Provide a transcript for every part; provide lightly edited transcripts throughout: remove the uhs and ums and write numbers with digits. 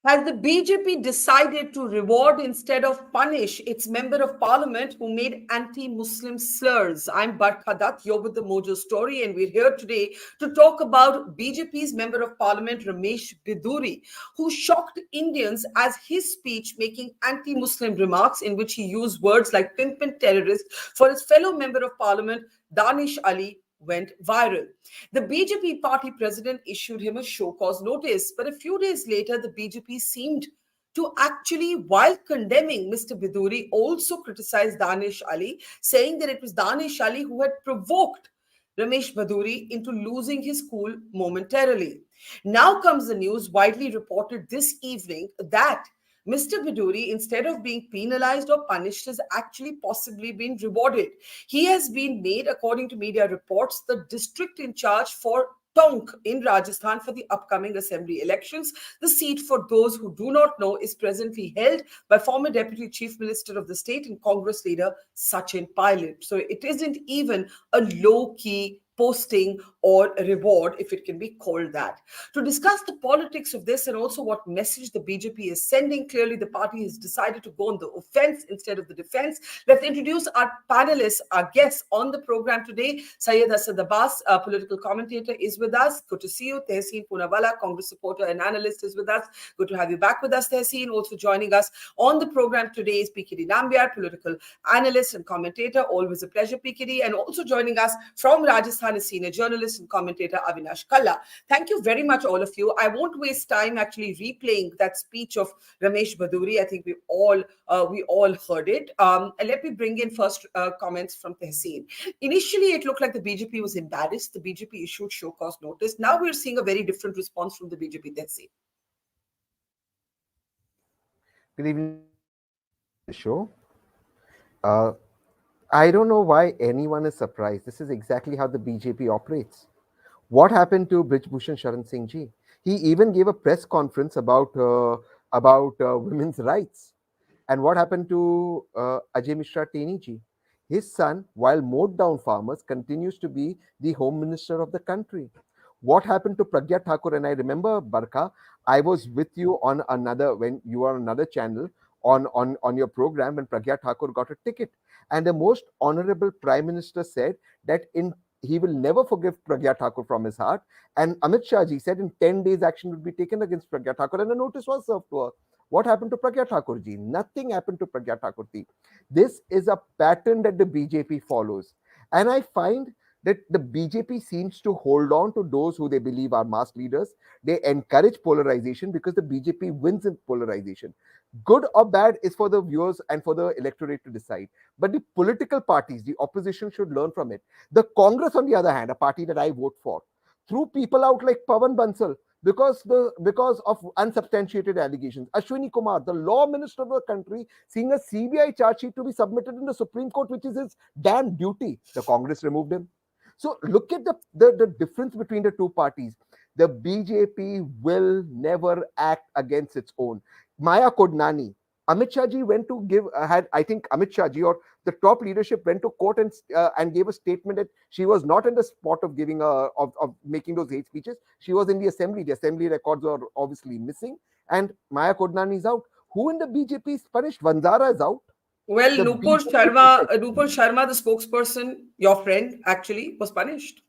Has the BJP decided to reward instead of punish its member of parliament who made anti-Muslim slurs? I'm Barkha Dutt, you're with the Mojo story, and we're here today to talk about BJP's member of parliament Ramesh Bidhuri, who shocked Indians as his speech making anti-Muslim remarks in which he used words like pimp and terrorist for his fellow member of parliament Danish Ali went viral. The BJP party president issued him a show cause notice, but a few days later, the BJP seemed to actually, while condemning Mr. Biduri, also criticize Danish Ali, saying that it was Danish Ali who had provoked Ramesh Biduri into losing his cool momentarily. Now comes the news widely reported this evening that Mr. Biduri, instead of being penalized or punished, has actually possibly been rewarded. He has been made, according to media reports, the district in charge for Tonk in Rajasthan for the upcoming assembly elections. The seat, for those who do not know, is presently held by former Deputy Chief Minister of the state and Congress leader Sachin Pilot. So it isn't even a low-key posting or a reward, if it can be called that. To discuss the politics of this and also what message the BJP is sending, clearly the party has decided to go on the offense instead of the defense. Let's introduce our panelists, our guests on the program today. Syed Asad Abbas, a political commentator, is with us. Good to see you. Tehseen, Poonawalla, Congress supporter and analyst, is with us. Good to have you back with us, Tehseen. Also joining us on the program today is PKD Nambiar, political analyst and commentator. Always a pleasure, PKD. And also joining us from Rajasthan is senior journalist and commentator Avinash Kalla. Thank you very much, all of you. I won't waste time actually replaying that speech of Ramesh Bidhuri. I think we all heard it. And let me bring in first comments from Tehseen. Initially, it looked like the BJP was embarrassed. The BJP issued show cause notice. Now we're seeing a very different response from the BJP. Tehseen. Good evening, everyone. Welcome to the show. Uh, I don't know why anyone is surprised. This is exactly how the BJP operates. What happened to Brijbhushan Sharan Singh ji? He even gave a press conference about women's rights. And what happened to Ajay Mishra Teni ji? His son, while mowed down farmers, continues to be the home minister of the country. What happened to Pragya Thakur? And I remember, Barkha, I was with you on another, when you were on another channel on your program when Pragya Thakur got a ticket. And the most honorable Prime Minister said that he will never forgive Pragya Thakur from his heart. And Amit Shah ji said in 10 days action would be taken against Pragya Thakur, and a notice was served to her. What happened to Pragya Thakur ji? Nothing happened to Pragya Thakur ji. This is a pattern that the BJP follows. And I find that the BJP seems to hold on to those who they believe are mass leaders. They encourage polarization because the BJP wins in polarization. Good or bad is for the viewers and for the electorate to decide. But the political parties, the opposition should learn from it. The Congress, on the other hand, a party that I vote for, threw people out like Pawan Bansal because of unsubstantiated allegations. Ashwini Kumar, the law minister of the country, seeing a CBI charge sheet to be submitted in the Supreme Court, which is his damn duty. The Congress removed him. So look at the difference between the two parties. The BJP will never act against its own. Maya Kodnani, Amit Shah ji went to give, I think Amit Shah ji or the top leadership went to court and gave a statement that she was not in the spot of giving of making those hate speeches. She was in the assembly. The assembly records are obviously missing, and Maya Kodnani is out. Who in the BJP is punished? Vanzara is out. Well, The Nupur Sharma, the spokesperson, your friend, actually was punished.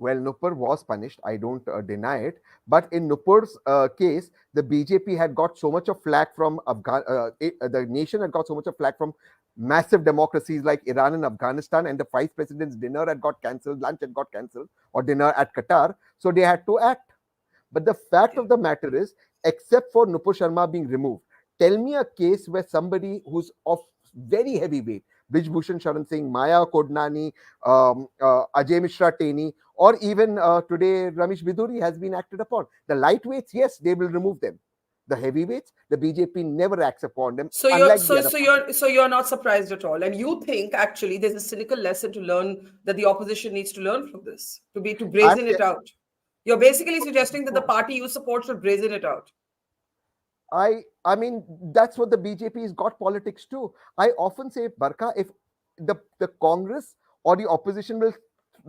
Well, Nupur was punished. I don't deny it. But in Nupur's case, the BJP had got so much of flack from the nation had got so much of flack from massive democracies like Iran and Afghanistan, and the vice president's dinner had got cancelled, lunch had got cancelled, or dinner at Qatar. So they had to act. But the fact of the matter is, except for Nupur Sharma being removed, tell me a case where somebody who's of very heavy weight, Brijbhushan Sharan Singh, Maya Kodnani, Ajay Mishra Teni, or even today Ramesh Bidhuri has been acted upon. The lightweights, yes, they will remove them. The heavyweights, the BJP never acts upon them, So you're unlike the so other so parties. you're not surprised at all, and you think actually there's a cynical lesson to learn that the opposition needs to learn from this to I'm brazen it out. You're basically suggesting that the no, party you support should brazen it out. I mean that's what the BJP has got politics too. I often say, Barkha, if the Congress or the opposition will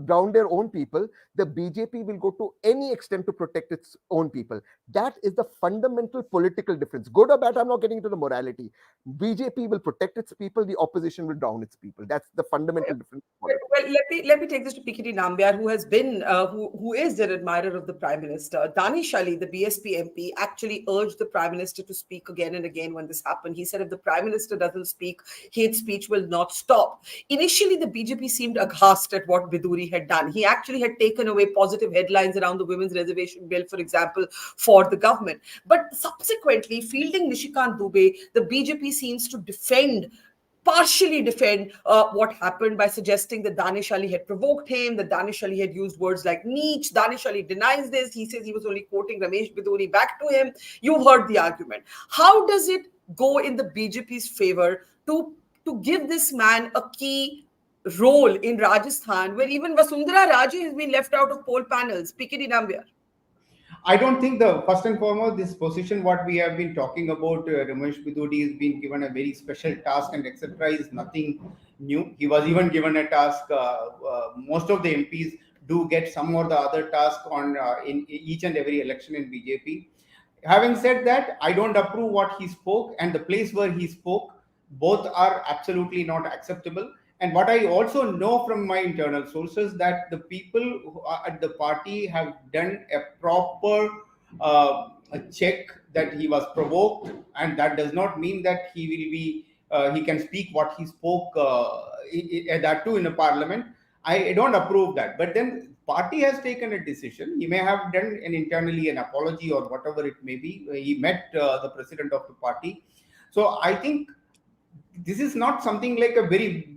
drown their own people, the BJP will go to any extent to protect its own people. That is the fundamental political difference. Good or bad, I'm not getting into the morality. BJP will protect its people, the opposition will drown its people. That's the fundamental difference in politics. Well, let me take this to Pikiti Nambiar, who has been who is an admirer of the Prime Minister. Danish Ali, the BSP MP, actually urged the Prime Minister to speak again and again when this happened. He said if the Prime Minister doesn't speak, hate speech will not stop. Initially, the BJP seemed aghast at what Biduri had done. He actually had taken away positive headlines around the women's reservation bill, for example, for the government. But subsequently, fielding Nishikant Dubey, the BJP seems to partially defend what happened by suggesting that Danish Ali had provoked him, that Danish Ali had used words like niche. Danish Ali denies this. He says he was only quoting Ramesh Bidhuri back to him. You've heard the argument. How does it go in the BJP's favor to give this man a key role in Rajasthan, where even Vasundhara Raje has been left out of poll panels? Pikiti Nambiar. I don't think the first and foremost this position what we have been talking about Ramesh Bidhuri has been given a very special task and etc. is nothing new. He was even given a task. Most of the MPs do get some or the other task on in each and every election in BJP. Having said that, I don't approve what he spoke and the place where he spoke. Both are absolutely not acceptable. And what I also know from my internal sources that the people who are at the party have done a proper a check that he was provoked, and that does not mean that he will be he can speak what he spoke that too in a parliament. I don't approve that. But then party has taken a decision. He may have done an internally an apology or whatever it may be. He met the president of the party. So I think this is not something like a very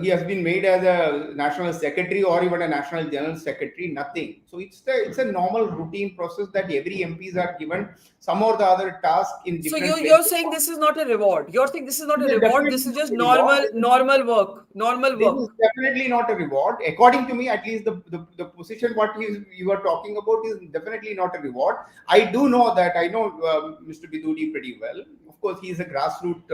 he has been made as a national secretary or even a national general secretary, nothing. So it's a normal routine process that every MPs are given some or the other task in different So places. you're saying this is not a reward. You're saying this is not a This is reward. definitely This is not just a reward. normal work. Normal This is work. definitely not a reward. According to me, at least the position what you are talking about is definitely not a reward. I do know that. I know Mr. Biduri pretty well. Of course, he is a grassroots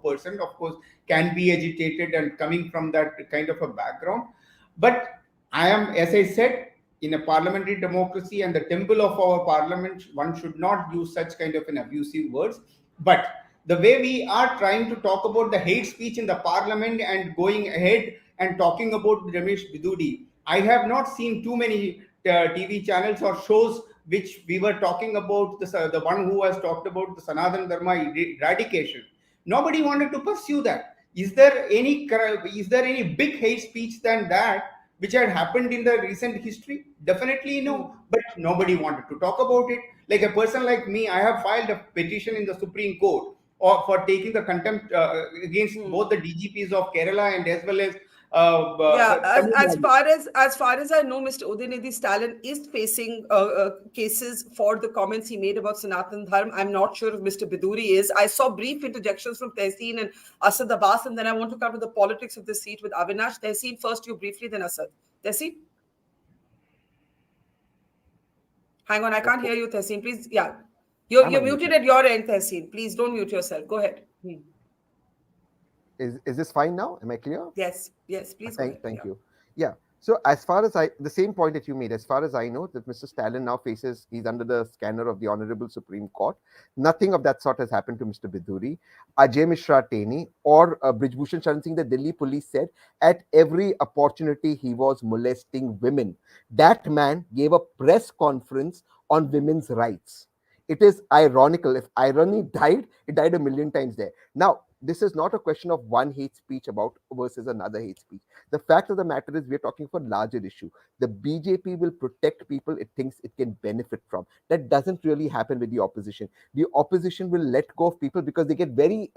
person. Of course, can be agitated and coming from that kind of a background. But I am, as I said, in a parliamentary democracy and the temple of our parliament, one should not use such kind of an abusive words. But the way we are trying to talk about the hate speech in the parliament and going ahead and talking about Ramesh Bidhuri, I have not seen too many TV channels or shows which we were talking about the one who has talked about the Sanatana Dharma eradication. Nobody wanted to pursue that. Is there any big hate speech than that which had happened in the recent history? Definitely no. But nobody wanted to talk about it. Like a person like me, I have filed a petition in the Supreme Court or for taking the contempt against both the DGPs of Kerala and as well as Yeah, Tamil as Nadu. far as I know, Mr. Udinidhi Stalin is facing cases for the comments he made about Sanatan Dharma. I'm not sure if Mr. Biduri is. I saw brief interjections from Tehseen and Asad Abbas, and then I want to come to the politics of the seat with Avinash. Tehseen, first you briefly, then Asad. Tehseen? Hang on, I can't hear you, Tehseen. Please, yeah. You're muted at your end, Tehseen. Please don't mute yourself. Go ahead. Is this fine now? Am I clear? Yes, please go ahead. Thank you. Yeah. So as far as the same point that you made, as far as I know, that Mr. Stalin now he's under the scanner of the Honorable Supreme Court. Nothing of that sort has happened to Mr. Biduri. Ajay Mishra Teni or Brijbhushan Sharan Singh, the Delhi police said at every opportunity he was molesting women. That man gave a press conference on women's rights. It is ironical. If irony died, it died a million times there. Now, this is not a question of one hate speech about versus another hate speech. The fact of the matter is we're talking for a larger issue. The BJP will protect people it thinks it can benefit from. That doesn't really happen with the opposition. The opposition will let go of people because they get very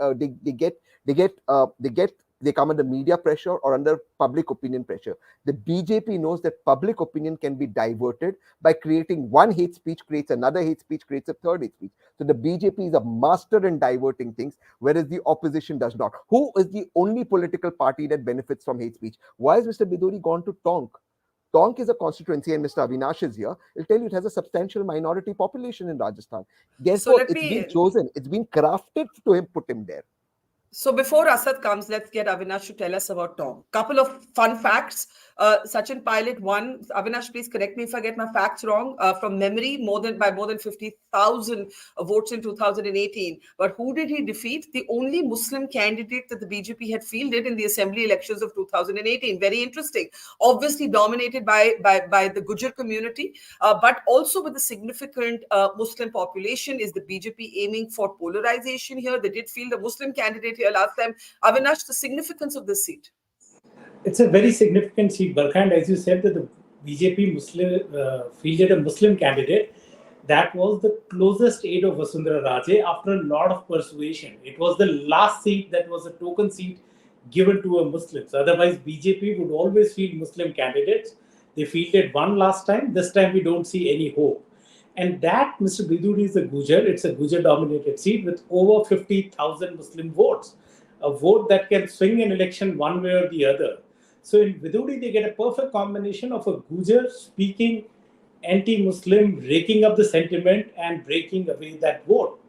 they come under media pressure or under public opinion pressure. The BJP knows that public opinion can be diverted by creating one hate speech, creates another hate speech, creates a third hate speech. So the BJP is a master in diverting things, whereas the opposition does not. Who is the only political party that benefits from hate speech? Why has Mr. Biduri gone to Tonk? Tonk is a constituency, and Mr. Avinash is here. He'll tell you it has a substantial minority population in Rajasthan. Guess what? It's been chosen. It's been crafted to put him there. So before Asad comes, let's get Avinash to tell us about Tonk. Couple of fun facts. Sachin Pilot won. Avinash, please correct me if I get my facts wrong. From memory, by more than 50,000 votes in 2018. But who did he defeat? The only Muslim candidate that the BJP had fielded in the assembly elections of 2018. Very interesting. Obviously dominated by the Gujar community, but also with a significant Muslim population. Is the BJP aiming for polarization here? They did field a Muslim candidate here last time. Avinash, the significance of this seat? It's a very significant seat, Barkha, and as you said, that the BJP Muslim fielded a Muslim candidate. That was the closest aid of Vasundhara Raje after a lot of persuasion. It was the last seat that was a token seat given to a Muslim. So otherwise, BJP would always field Muslim candidates. They fielded one last time. This time, we don't see any hope. And that, Mr. Biduri, is a Gujar. It's a Gujar-dominated seat with over 50,000 Muslim votes. A vote that can swing an election one way or the other. So in Biduri, they get a perfect combination of a Gujar speaking anti-Muslim, raking up the sentiment and breaking away that vote.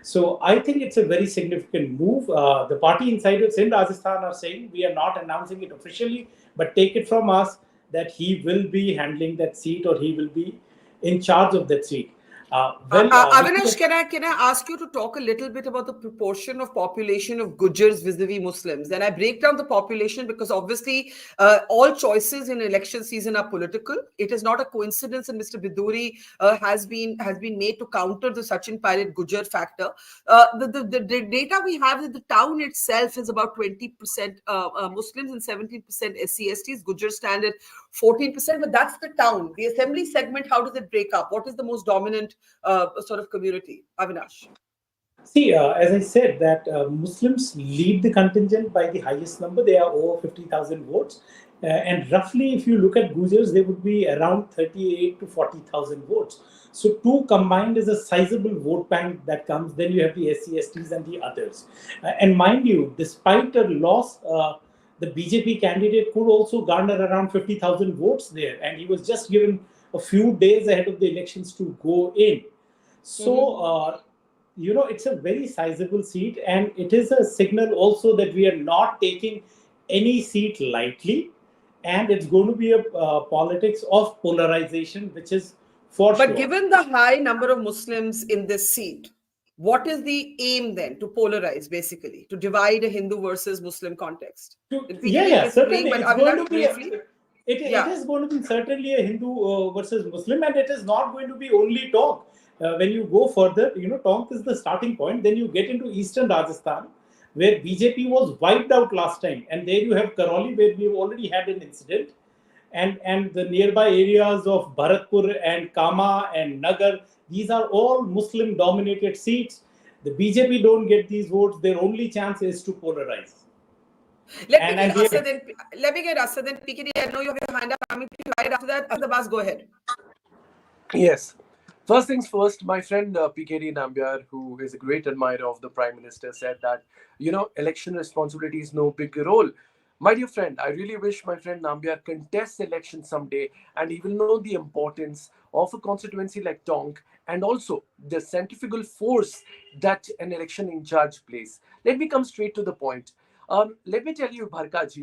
So I think it's a very significant move. The party insiders in Rajasthan are saying we are not announcing it officially, but take it from us that he will be handling that seat or he will be in charge of that seat. Avinash, can I ask you to talk a little bit about the proportion of population of Gujars vis-a-vis Muslims? And I break down the population because obviously all choices in election season are political. It is not a coincidence that Mr. Biduri has been made to counter the Sachin Pilot Gujar factor. The data we have is the town itself is about 20% Muslims and 17% SC/STs. Gujars stand at 14%, but that's the town. The assembly segment, how does it break up? What is the most dominant sort of community? Avinash. See, as I said, that Muslims lead the contingent by the highest number. They are over 50,000 votes. And roughly, if you look at Gujars, they would be around 38 to 40,000 votes. So two combined is a sizable vote bank that comes. Then you have the SC/STs and the others. And mind you, despite a loss, the BJP candidate could also garner around 50,000 votes there. And he was just given a few days ahead of the elections to go in. So, it's a very sizable seat, and it is a signal also that we are not taking any seat lightly, and it's going to be a politics of polarization, which is for sure. But given the high number of Muslims in this seat, what is the aim then? To polarize, basically, to divide a Hindu versus Muslim context. Certainly. It's going to be it Yeah. is going to be certainly a Hindu versus Muslim, and it is not going to be only Tonk. When you go further, Tonk is the starting point. Then you get into eastern Rajasthan, where BJP was wiped out last time, and there you have Karoli, where we've already had an incident, and the nearby areas of Bharatpur and Kama and Nagar. These are all Muslim-dominated seats. The BJP don't get these votes. Their only chance is to polarize. Let me get Asad and PKD. I know you have your hand up. Coming to you right after that. Abbas, go ahead. Yes. First things first, my friend PKD Nambiar, who is a great admirer of the Prime Minister, said that, election responsibility is no big role. My dear friend, I really wish my friend Nambiar contests election someday, and he will know the importance of a constituency like Tonk and also the centrifugal force that an election in charge plays. Let me come straight to the point. Let me tell you, Barkha ji,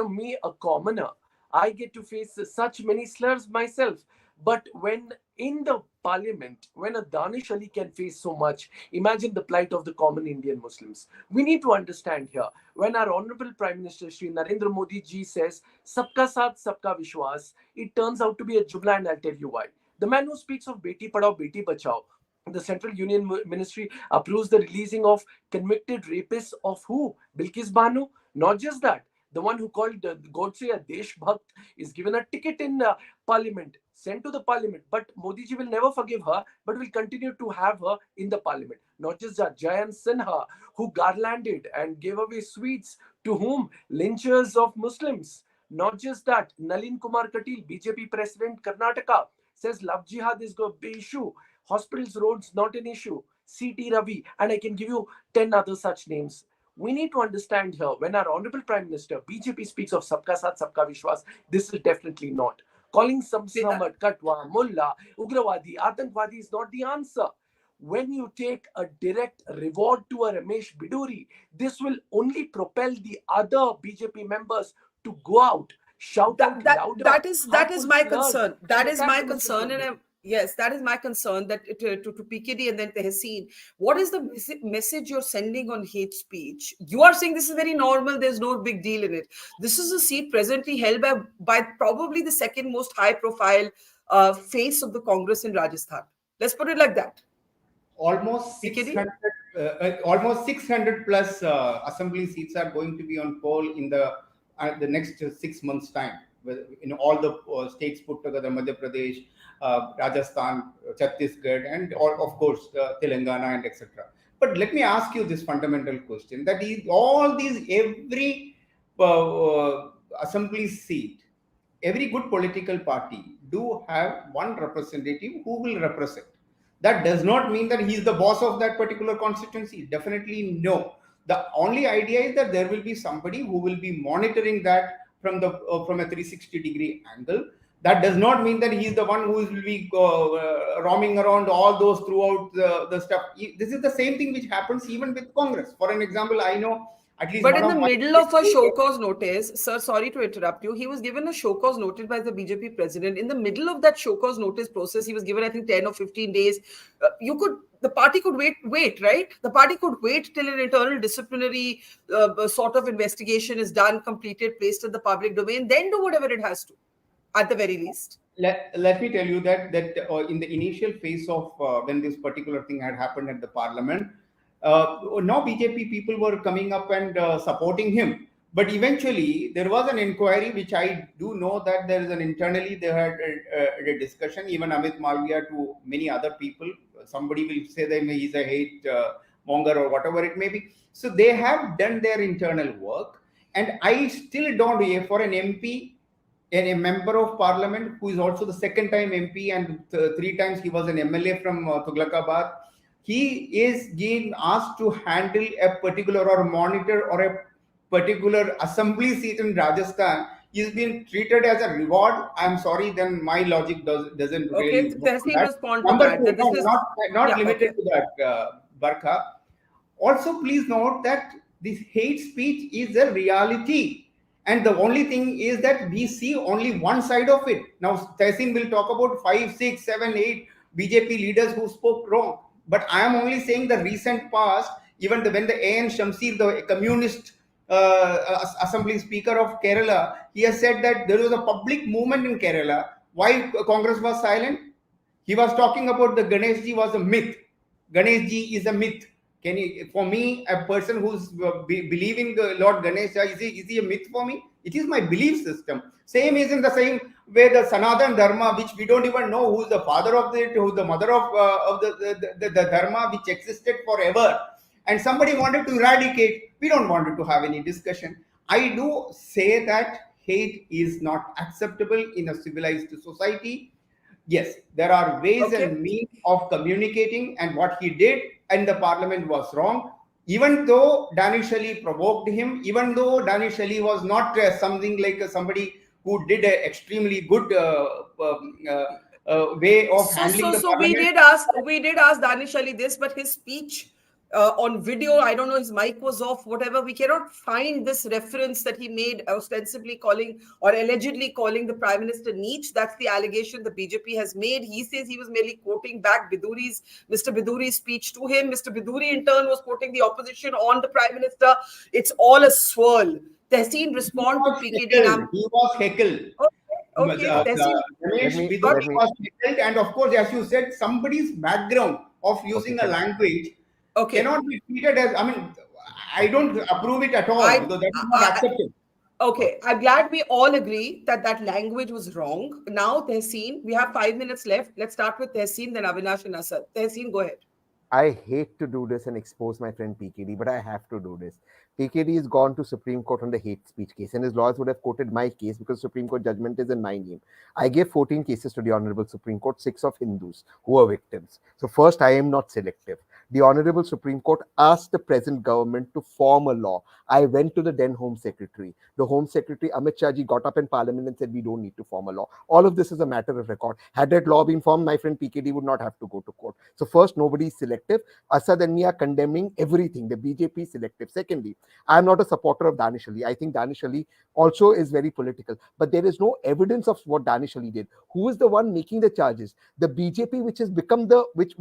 me, a commoner, I get to face such many slurs myself. But when in the parliament, when a Danish Ali can face so much, imagine the plight of the common Indian Muslims. We need to understand here, when our Honorable Prime Minister Shri Narendra Modi ji says, Sabka Saath, Sabka Vishwas, it turns out to be a jumla, and I'll tell you why. The man who speaks of Beti Padhao, Beti Bachao, the Central Union Ministry approves the releasing of convicted rapists of who? Bilkis Banu? Not just that. The one who called Godse a Desh Bhakt is given a ticket in parliament, sent to the parliament. But Modi ji will never forgive her, but will continue to have her in the parliament. Not just that, Jayant Sinha, who garlanded and gave away sweets to whom? Lynchers of Muslims. Not just that, Nalin Kumar Katil, BJP President Karnataka, says love jihad is a big issue. Hospitals, roads, not an issue. C.T. Ravi, and I can give you 10 other such names. We need to understand here, when our Honorable Prime Minister, BJP speaks of Sabka Saath, Sabka Vishwas, this is definitely not. Calling some Samad, Katwa, Mullah, Ugrawadi, Atankwadi is not the answer. When you take a direct reward to a Ramesh Bidhuri, this will only propel the other BJP members to go out. shout out loud about that is harmful my slurs concern. and That is attack my the Muslim concern, and community. yes, that is my concern. That to PKD and then Tehseen, what is the message you're sending on hate speech? You are saying this is very normal. There's no big deal in it. This is a seat presently held by probably the second most high profile face of the Congress in Rajasthan. Let's put it like that. Almost PKD. 600, almost 600 plus assembly seats are going to be on poll in the next 6 months' time. In all the states put together, Madhya Pradesh, Rajasthan, Chhattisgarh, and all, of course, Telangana and etc. But let me ask you this fundamental question: that is, all these every assembly seat, every good political party do have one representative who will represent. That does not mean that he is the boss of that particular constituency. Definitely no. The only idea is that there will be somebody who will be monitoring that from a 360-degree angle. That does not mean that he is the one who will be roaming around all those throughout the stuff. This is the same thing which happens even with Congress. For an example, I know at least But one in the of my middle of a show cause notice, sir, sorry to interrupt you, he was given a show cause notice by the BJP president. In the middle of that show cause notice process, he was given, I think, 10 or 15 days. The party could wait, right? The party could wait till an internal disciplinary sort of investigation is done, completed, placed in the public domain, then do whatever it has to, at the very least. Let me tell you that in the initial phase of when this particular thing had happened at the parliament, now BJP people were coming up and supporting him. But eventually, there was an inquiry, which I do know that there is an internally they had a discussion. Even Amit Malviya to many other people, somebody will say that he's a hate monger or whatever it may be. So they have done their internal work, and I still don't for an MP and a member of parliament who is also the second time MP and 3 times he was an MLA from Tughlakabad. He is being asked to handle a particular or monitor or a particular assembly seat in Rajasthan. He's been treated as a reward. I'm sorry, then my logic doesn't Okay, really so work on Tehseen that. respond to Number that. two, That this no, is, not yeah, limited okay. to that, Barkha. Also, please note that this hate speech is a reality. And the only thing is that we see only one side of it. Now, Tehseen will talk about 5, 6, 7, 8 BJP leaders who spoke wrong. But I am only saying the recent past, even when the A.N. Shamsir, the communist assembly speaker of Kerala, he has said that there was a public movement in Kerala. Why Congress was silent? He was talking about the Ganeshji was a myth. Ganeshji is a myth. Can you, for me, a person who's believing the Lord Ganesha, is he a myth for me? It is my belief system. Same is in the same way the Sanatan Dharma, which we don't even know who's the father of it, who's the mother of the Dharma, which existed forever. And somebody wanted to eradicate. We don't want to have any discussion. I do say that hate is not acceptable in a civilized society. Yes, there are ways Okay. and means of communicating, and what he did in the parliament was wrong. Even though Danish Ali provoked him, even though Danish Ali was not something like somebody who did an extremely good way of handling the So parliament. we did ask Danish Ali this, but his speech on video, I don't know, his mic was off, whatever. We cannot find this reference that he made, ostensibly calling or allegedly calling the Prime Minister Neech. That's the allegation the BJP has made. He says he was merely quoting back Mr. Biduri's speech to him. Mr. Biduri, in turn, was quoting the opposition on the Prime Minister. It's all a swirl. Tehseen, respond to PKD. He was heckled. Okay, Tehseen. Ramesh let Bidhuri me was heckled, and of course, as you said, somebody's background of using a language cannot be treated as. I mean, I don't approve it at all because that is not acceptable. Okay, I'm glad we all agree that that language was wrong. Now, Tehseen, we have 5 minutes left. Let's start with Tehseen, then Avinash and Asad. Tehseen, go ahead. I hate to do this and expose my friend PKD, but I have to do this. PKD has gone to Supreme Court on the hate speech case, and his lawyers would have quoted my case because Supreme Court judgment is in my name. I gave 14 cases to the Honorable Supreme Court, 6 of Hindus who were victims. So first, I am not selective. The Honorable Supreme Court asked the present government to form a law. I went to the then Home Secretary. The Home Secretary, Amit Shah ji, got up in Parliament and said, we don't need to form a law. All of this is a matter of record. Had that law been formed, my friend PKD would not have to go to court. So first, nobody is selective. Asad and me are condemning everything. The BJP is selective. Secondly, I am not a supporter of Danish Ali. I think Danish Ali also is very political. But there is no evidence of what Danish Ali did. Who is the one making the charges? The BJP, which has become the which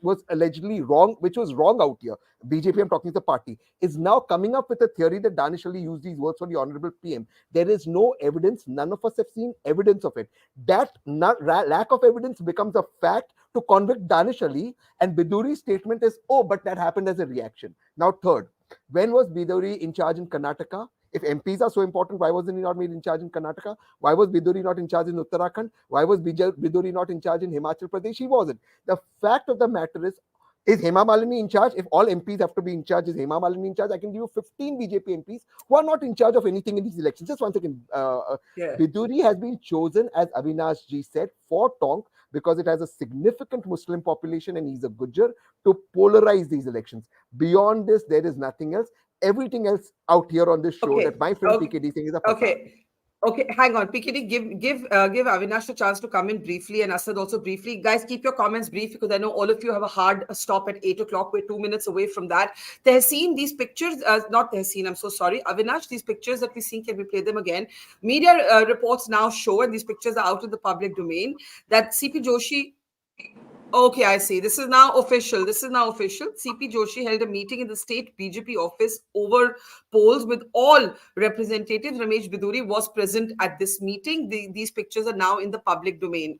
was allegedly wrong, which was wrong out here. BJP, I'm talking to the party, is now coming up with a theory that Danish Ali used these words for the Honorable PM. There is no evidence. None of us have seen evidence of it. That lack of evidence becomes a fact to convict Danish Ali, and Biduri's statement is, oh, but that happened as a reaction. Now, third, when was Biduri in charge in Karnataka? If MPs are so important, why wasn't he not made in charge in Karnataka? Why was Biduri not in charge in Uttarakhand? Why was Biduri not in charge in Himachal Pradesh? He wasn't. The fact of the matter is Hema Malini in charge? If all MPs have to be in charge, is Hema Malini in charge? I can give you 15 BJP MPs who are not in charge of anything in these elections. Just one second. Biduri has been chosen, as Avinash ji said, for Tonk because it has a significant Muslim population and he's a Gujjar, to polarize these elections. Beyond this, there is nothing else. Everything else out here on this show that my friend PKD saying is a facade. Okay, hang on. PKD, give Avinash a chance to come in briefly, and Asad also briefly. Guys, keep your comments brief because I know all of you have a hard stop at 8 o'clock. We're 2 minutes away from that. Tehseen, these pictures, not Tehseen, I'm so sorry. Avinash, these pictures that we see, can we play them again? Media reports now show, and these pictures are out in the public domain, that CP Joshi... Okay, I see. This is now official. CP Joshi held a meeting in the state BJP office over polls with all representatives. Ramesh Bidhuri was present at this meeting. These pictures are now in the public domain.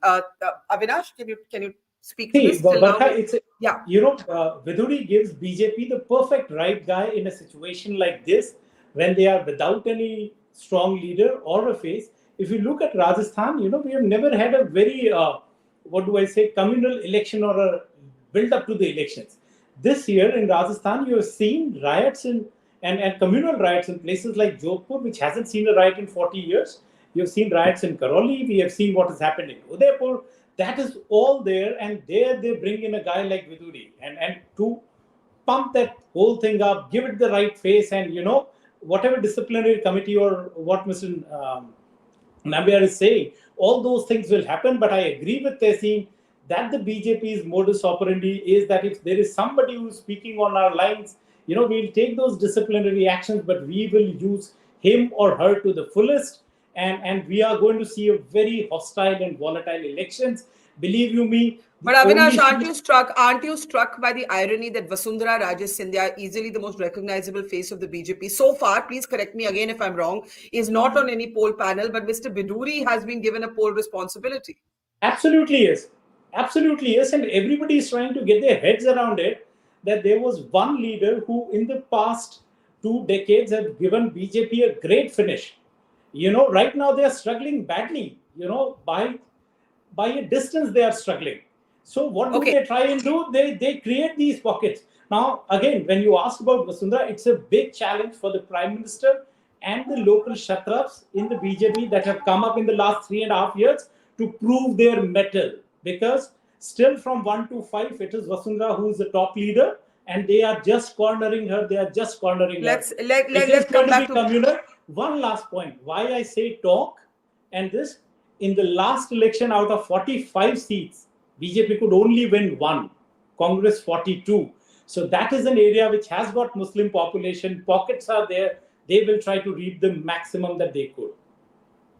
Avinash, can you speak to this? Barkha, Bidhuri gives BJP the perfect right guy in a situation like this when they are without any strong leader or a face. If you look at Rajasthan, we have never had a very communal election or a build up to the elections. This year in Rajasthan, you have seen riots and communal riots in places like Jodhpur, which hasn't seen a riot in 40 years. You have seen riots in Karoli. We have seen what has happened in Udaipur. That is all there. And there they bring in a guy like Biduri and to pump that whole thing up, give it the right face, and whatever disciplinary committee or what Mr. Nambiar is saying, all those things will happen. But I agree with Tehseen that the BJP's modus operandi is that if there is somebody who is speaking on our lines, we'll take those disciplinary actions, but we will use him or her to the fullest. And we are going to see a very hostile and volatile elections. Believe you me. But Avinash, aren't you struck by the irony that Vasundhara Raje Scindia, easily the most recognizable face of the BJP so far, please correct me again if I'm wrong, is not on any poll panel, but Mr. Biduri has been given a poll responsibility? Absolutely yes. And everybody is trying to get their heads around it, that there was one leader who in the past 2 decades had given BJP a great finish. Right now they are struggling badly. By a distance they are struggling. So what do they try and do? They create these pockets. Now, again, when you ask about Vasundhara, it's a big challenge for the Prime Minister and the local Kshatrabs in the BJP that have come up in the last 3.5 years to prove their mettle. Because still from 1 to 5, it is Vasundhara who is the top leader, and they are just cornering her. Let's come back to communal. One last point. Why I say talk and this, in the last election, out of 45 seats, BJP could only win 1, Congress 42. So that is an area which has got Muslim population. Pockets are there. They will try to reap the maximum that they could.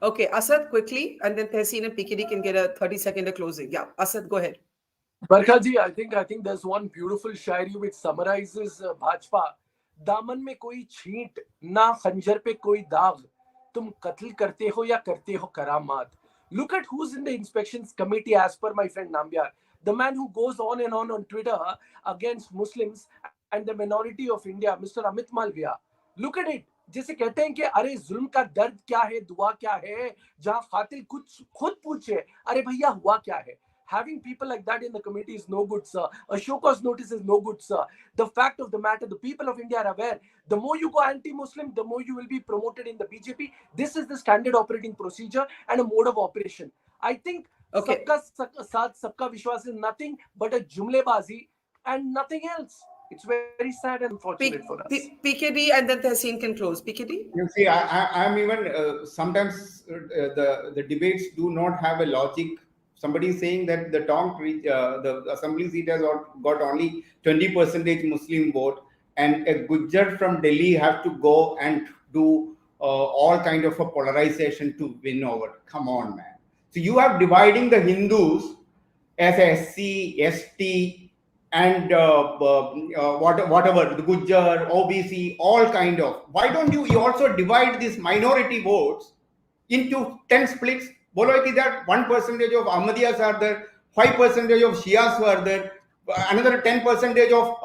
Okay, Asad, quickly, and then Tehseen and PKD can get a 30-second closing. Yeah, Asad, go ahead. Barkha ji, I think there's one beautiful shairi which summarizes Bhajpa. दामन में कोई छींट ना खंजर पे कोई दाग तुम कत्ल करते हो या करते हो करामात. Look at who's in the inspections committee as per my friend Nambiar. The man who goes on and on Twitter against Muslims and the minority of India, Mr. Amit Malviya. Look at it. जैसे कहते हैं कि अरे जुल्म का दर्द क्या है, दुआ क्या है, जहां कातिल खुद पूछे अरे भैया हुआ क्या है. Having people like that in the committee is no good, sir. A show cause notice is no good, sir. The fact of the matter, the people of India are aware. The more you go anti-Muslim, the more you will be promoted in the BJP. This is the standard operating procedure and a mode of operation. I think Sabka Saath, Sabka Vishwas is nothing but a jumlebazi and nothing else. It's very sad and unfortunate for us. PKD and then Tehseen can close. PKD? You see, I'm even sometimes the debates do not have a logic. Somebody is saying that the the assembly seat has got only 20% Muslim vote, and a Gujar from Delhi have to go and do all kind of a polarization to win over. Come on, man. So you are dividing the Hindus as SC, ST, and whatever, the Gujar, OBC, all kind of. Why don't you also divide these minority votes into 10 splits? Bolo ki that 1% of Ahmadiyyas are there, 5% of Shias are there, another 10% of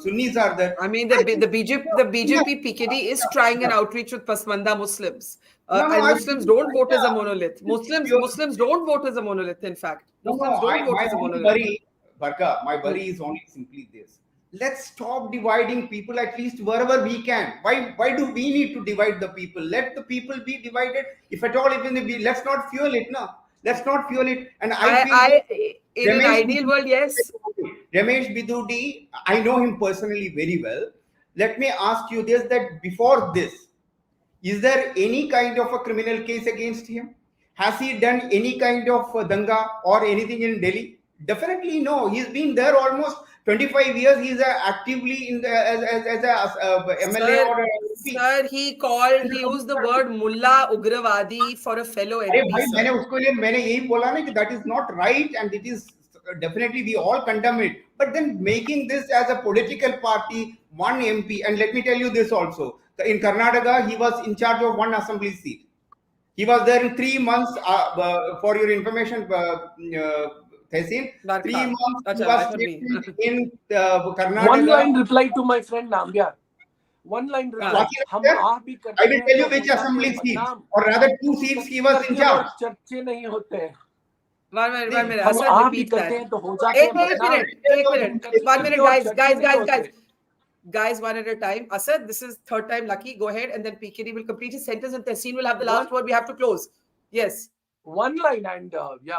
Sunnis are there. I mean, the BJP PKD is trying an outreach with Pasmanda Muslims. And Muslims don't vote as a monolith. Muslims don't vote as a monolith, in fact. Muslims don't vote as a monolith. Barkha, my worry is only simply this. Let's stop dividing people at least wherever we can. Why do we need to divide the people? Let the people be divided. If at all, let's not fuel it, no. Let's not fuel it. And in an ideal world, yes. Ramesh Bidhuri, I know him personally very well. Let me ask you this: that before this, is there any kind of a criminal case against him? Has he done any kind of danga or anything in Delhi? Definitely no. He's been there almost 25 years. He's actively in the as a MLA or MP. Sir, he used the word Mullah Ugravadi for a fellow MP. मैंने यही बोला ना कि that is not right, and it is definitely we all condemn it. But then making this as a political party, one MP, and let me tell you this also. In Karnataka, he was in charge of one assembly seat. He was there in 3 months. For your information, Tehseen, 3 months he was in Karnataka. One line reply to my friend Nambiar. One line reply. I will tell you which assembly seat, or rather 2 seats he was in charge. चर्चे नहीं होते हैं. 1 minute. Asad, repeat that. 1 minute. Guys, one at a time. Asad, this is third time lucky. Go ahead, and then PKD will complete his sentence, and Tehseen will have the last word. We have to close. Yes. One line, and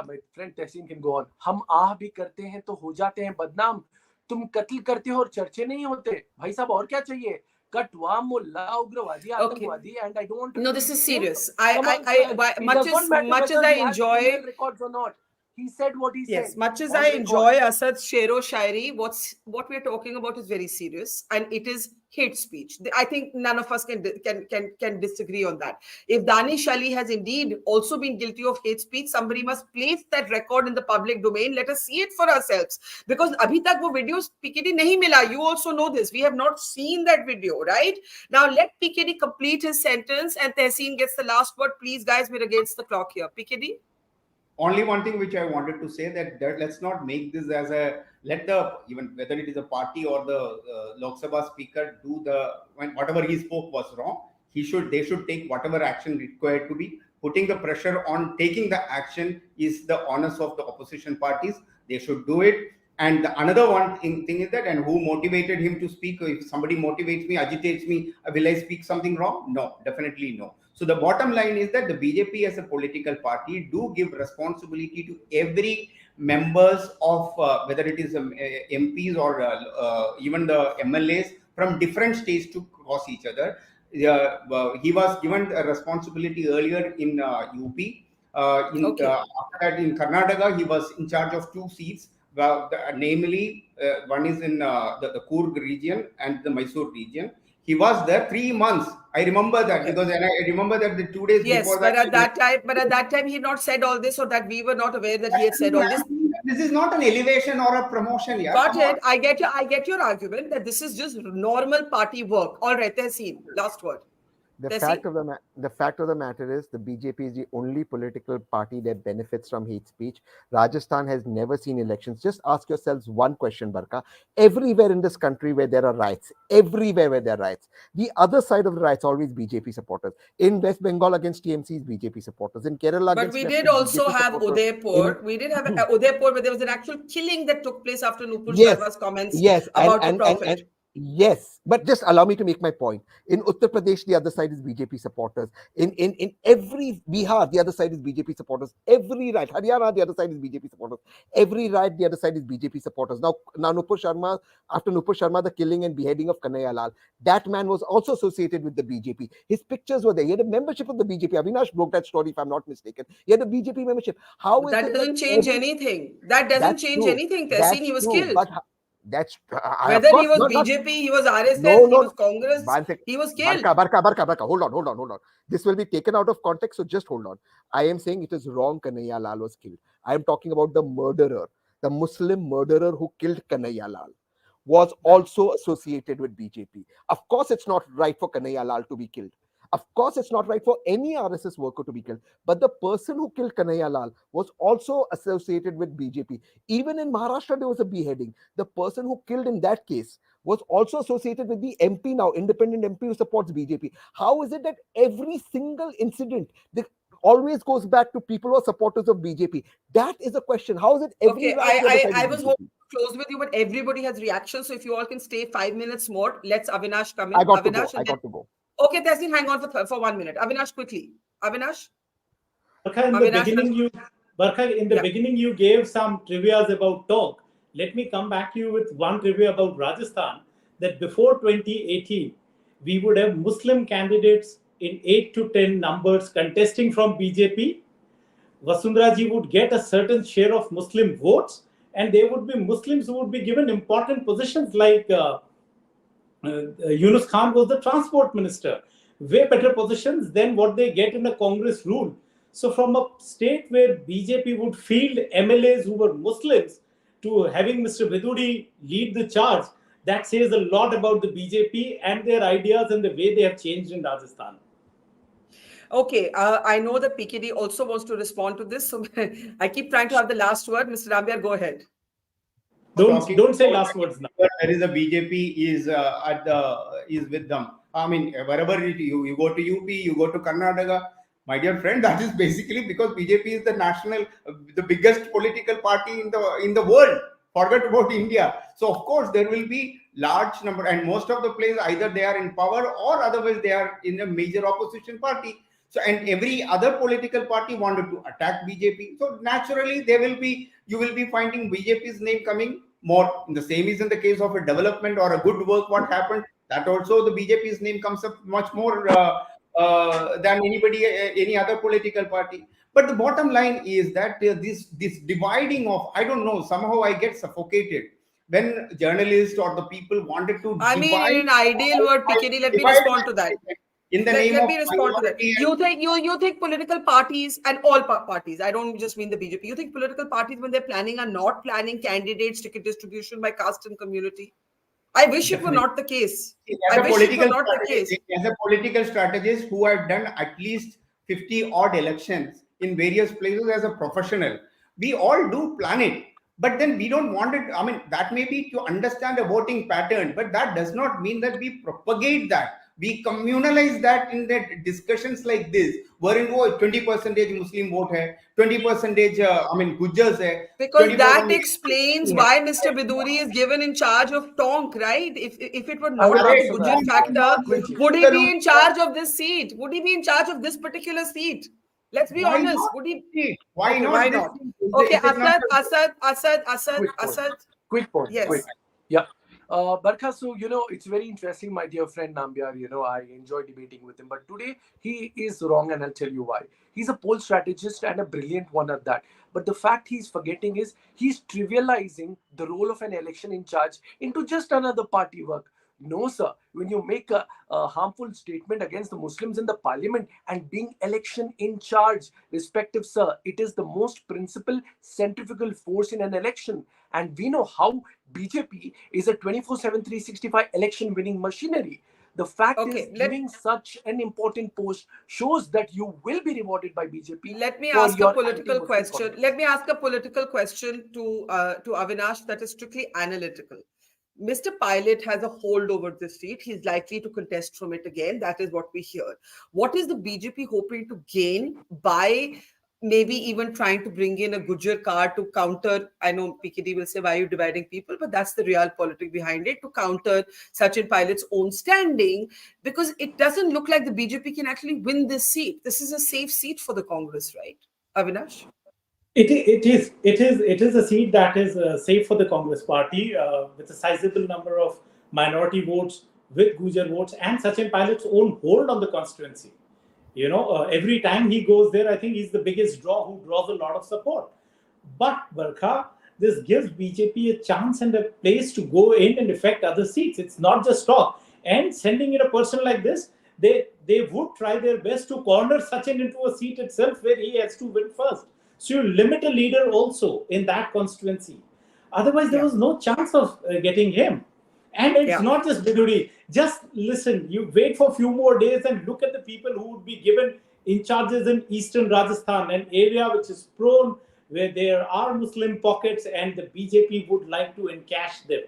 my friend Tehseen can go on. हम आह भी करते हैं तो हो जाते हैं बदनाम. तुम कत्ल करते हो और चर्चे नहीं होते. भाई साहब और क्या चाहिए? Katwa, Mullah, Ugravadi, Atangwadi, and I don't want to. No, this is serious. Much as I enjoy records or not. He said what he said. Yes, much as I enjoy Asad's Shero Shairi, what we're talking about is very serious, and it is hate speech. I think none of us can disagree on that. If Danish Ali has indeed also been guilty of hate speech, somebody must place that record in the public domain. Let us see it for ourselves. Because abhi tak wo videos PKD nahi mila. You also know this. We have not seen that video, right? Now let PKD complete his sentence, and Tehseen gets the last word. Please, guys, we're against the clock here. PKD? Only one thing which I wanted to say, that let's not make this as even whether it is a party or the Lok Sabha speaker do whatever he spoke was wrong. They should take whatever action required to be. Putting the pressure on taking the action is the onus of the opposition parties. They should do it. And another thing is that, and who motivated him to speak? If somebody motivates me, agitates me, will I speak something wrong? No, definitely no. So the bottom line is that the BJP as a political party do give responsibility to every members of whether it is MPs or even the MLAs from different states to cross each other. He was given a responsibility earlier in UP. After that, in Karnataka, he was in charge of 2 seats. Namely, one is in the Coorg region and the Mysore region. He was there 3 months. I remember that because I remember that the 2 days before that. But at that time, he had not said all this, or that we were not aware that he had said all this. This is not an elevation or a promotion. Yeah, got it. I get your argument that this is just normal party work. All right, Tehseen, last word. The fact of the matter is the BJP is the only political party that benefits from hate speech. Rajasthan has never seen elections. Just ask yourselves one question, Barkha. Everywhere in this country where there are riots, the other side of the riots always BJP supporters. In West Bengal against TMC's BJP supporters. In Kerala, but we did also have Udaipur. We did have Udaipur where there was an actual killing that took place after Nupur Sharma's comments about the prophet. Yes, but just allow me to make my point. In Uttar Pradesh, the other side is BJP supporters. In every Bihar, the other side is BJP supporters. Every right, Haryana, the other side is BJP supporters. Every right, the other side is BJP supporters. Now Nupur Sharma, after Nupur Sharma, the killing and beheading of Kanhaiya Lal, that man was also associated with the BJP. His pictures were there. He had a membership of the BJP. Avinash broke that story, if I'm not mistaken. He had a BJP membership. How But is that it that doesn't change anything. That doesn't that's change true. anything, Tehseen. That's He was true. killed. But that's of Whether he course was not. BJP, he was RSS, No, he no, was Congress, one second. he was killed. Barka. Hold on. This will be taken out of context, so just hold on. I am saying it is wrong. Kanhaiya Lal was killed. I am talking about the murderer, the Muslim murderer who killed Kanhaiya Lal, was also associated with BJP. Of course, it's not right for Kanhaiya Lal to be killed. Of course, it's not right for any RSS worker to be killed. But the person who killed Kanhaiya Lal was also associated with BJP. Even in Maharashtra, there was a beheading. The person who killed in that case was also associated with the MP now, independent MP who supports BJP. How is it that every single incident always goes back to people who are supporters of BJP? That is the question. How is it every Okay, right the other side I is was hoping BJP? to close with you, but everybody has reactions. So if you all can stay 5 minutes more, let's Avinash come I in. got to go. Avinash, I and then got to go. okay, Tehseen, hang on for 1 minute. Avinash, quickly. Avinash, Barkha, in the Avinash, beginning, you Barkha, in the yeah. beginning you gave some trivias about Tonk. Let me come back to you with one trivia about Rajasthan. That before 2018, we would have Muslim candidates in 8 to 10 numbers contesting from BJP. Vasundhara ji would get a certain share of Muslim votes, and there would be Muslims who would be given important positions like Yunus Khan was the transport minister. Way better positions than what they get in a Congress rule. So, from a state where BJP would field MLAs who were Muslims to having Mr. Biduri lead the charge, that says a lot about the BJP and their ideas and the way they have changed in Rajasthan. Okay, I know that PKD also wants to respond to this. So I keep trying to have the last word. Mr. Nambiar, go ahead. Talking Don't say about last words now. there is a BJP is at the is with them. I mean, wherever you go to UP, you go to Karnataka, my dear friend, that is basically because BJP is the national, the biggest political party in the world. Forget about India. So of course there will be large number, and most of the places either they are in power or otherwise they are in a major opposition party. So and every other political party wanted to attack BJP. So naturally you will be finding BJP's name coming more. The same is in the case of a development or a good work. What happened that also the BJP's name comes up much more than any other political party. But the bottom line is that this dividing of, I don't know, somehow I get suffocated when journalists or the people wanted to I mean, in divide an ideal world, PKD, let me respond to that. in the name Let of me respond to that. minority. You think political parties and all parties, I don't just mean the BJP, you think political parties when they're planning are not planning candidates, ticket distribution by caste and community? I wish it were Definitely. not the case. As I a wish it were political not the strategist, case. as a political strategist who have done at least 50 odd elections in various places as a professional, we all do plan it. But then we don't want it. I mean, that may be to understand a voting pattern, but that does not mean that we propagate that. We communalize that in the discussions like this, wherein 20% Muslim vote hai, 20% I mean Gujars hai, Because 20% that explains why Mr. Biduri is given in charge of Tonk, right? If it were I will not for the correct. answer Gujar that factor, quickly. would he be Absolutely. in charge of this seat? Would he be in charge of this particular seat? Let's be Why honest. not? Would he? Why Okay, why not this not? thing? Okay, Is it not? Quick point. Asad. Quick point. Quick. Yes. Yeah. Barkha, so it's very interesting, my dear friend Nambiar. I enjoy debating with him, but today he is wrong, and I'll tell you why. He's a poll strategist and a brilliant one at that. But the fact he's forgetting is he's trivializing the role of an election in charge into just another party work. No, sir. When you make a harmful statement against the Muslims in the parliament and being election in charge, respective sir, it is the most principal centrifugal force in an election. And we know how BJP is a 24/7, 365 election winning machinery. The fact is, Okay. giving such an important post shows that you will be rewarded by BJP Let me for ask a your political anti-Muslim question. Let comments. me ask a political question to Avinash that is strictly analytical. Mr. Pilot has a hold over this seat. He's likely to contest from it again. That is what we hear. What is the BJP hoping to gain by maybe even trying to bring in a Gujar card to counter. I know PKD will say, why are you dividing people? But that's the real politic behind it, to counter Sachin Pilot's own standing, because it doesn't look like the BJP can actually win this seat. This is a safe seat for the Congress, right, Avinash? It is a seat that is safe for the Congress party with a sizable number of minority votes, with Gujar votes, and Sachin Pilot's own hold on the constituency. Every time he goes there, I think he's the biggest draw who draws a lot of support. But Barkha, this gives BJP a chance and a place to go in and affect other seats. It's not just talk. And sending in a person like this, they would try their best to corner Sachin into a seat itself where he has to win first. So you limit a leader also in that constituency. Otherwise, there was no chance of getting him. And it's not just Biduri. Just listen, you wait for a few more days and look at the people who would be given in charges in eastern Rajasthan, an area which is prone where there are Muslim pockets and the BJP would like to encash them.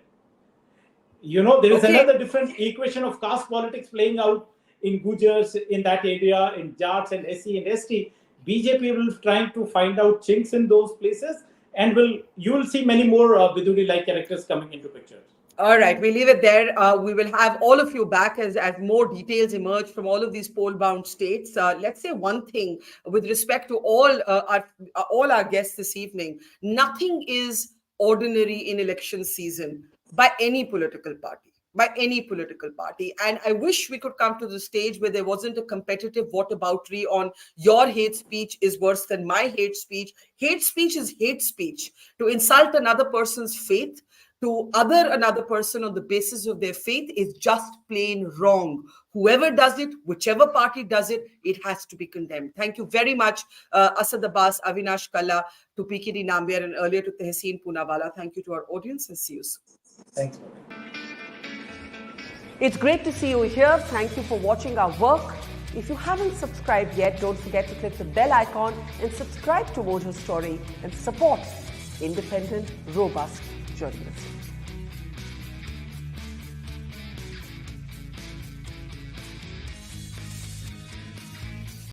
There is another different equation of caste politics playing out in Gujars in that area, in Jats and SC and ST. BJP will trying to find out chinks in those places, and you will see many more Biduri-like characters coming into picture. All right, we leave it there. We will have all of you back as more details emerge from all of these poll-bound states. Let's say one thing with respect to all our guests this evening: nothing is ordinary in election season by any political party. And I wish we could come to the stage where there wasn't a competitive whataboutery on your hate speech is worse than my hate speech. Hate speech is hate speech. To insult another person's faith, to other another person on the basis of their faith, is just plain wrong. Whoever does it, whichever party does it, it has to be condemned. Thank you very much, Asad, Abbas, Avinash, Kalla, to PKD Nambiar, and earlier to Tehseen, Poonawalla. Thank you to our audience, and see you soon. Thanks. It's great to see you here. Thank you for watching our work. If you haven't subscribed yet, don't forget to click the bell icon and subscribe to Mojo Story and support independent, robust journalism.